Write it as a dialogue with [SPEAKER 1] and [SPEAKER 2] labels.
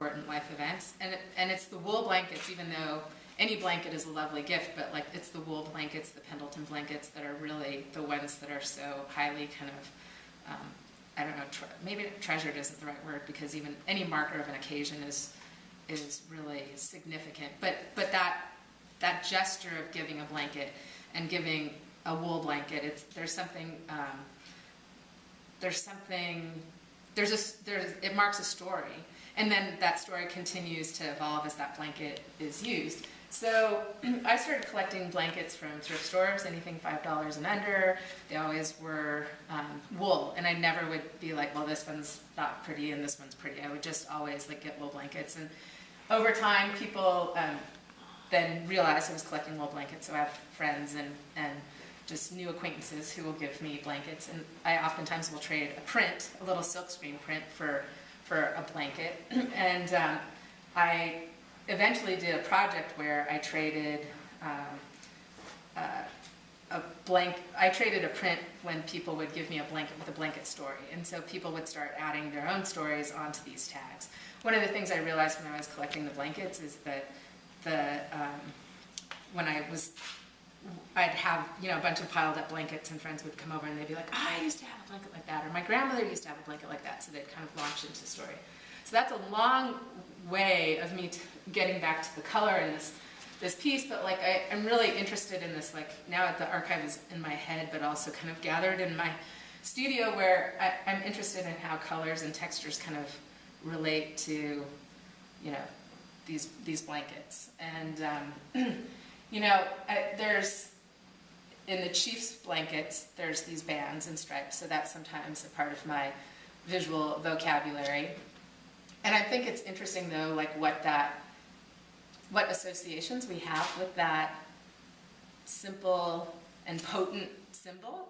[SPEAKER 1] important life events. And it's the wool blankets, even though any blanket is a lovely gift, but like it's the wool blankets, the Pendleton blankets that are really the ones that are so highly kind of, I don't know, maybe treasured isn't the right word, because even any marker of an occasion is really significant. But that gesture of giving a blanket and giving a wool blanket, it marks a story, and then that story continues to evolve as that blanket is used. So I started collecting blankets from thrift stores, anything $5 and under. They always were wool, and I never would be like, well, this one's not pretty and this one's pretty. I would just always like get wool blankets. And over time, people then realized I was collecting wool blankets, so I have friends and just new acquaintances who will give me blankets, and I oftentimes will trade a print, a little silkscreen print, for a blanket. And I eventually did a project where I traded I traded a print when people would give me a blanket with a blanket story, and so people would start adding their own stories onto these tags. One of the things I realized when I was collecting the blankets is that when I'd have, a bunch of piled up blankets, and friends would come over and they'd be like, oh, I used to have a blanket like that, or my grandmother used to have a blanket like that, so they'd kind of launch into story. So that's a long way of me getting back to the color in this piece, but like I'm really interested in this, like now the archive is in my head, but also kind of gathered in my studio, where I'm interested in how colors and textures kind of relate to, these blankets. And there's, in the Chief's blankets, there's these bands and stripes, so that's sometimes a part of my visual vocabulary. And I think it's interesting, though, like what associations we have with that simple and potent symbol.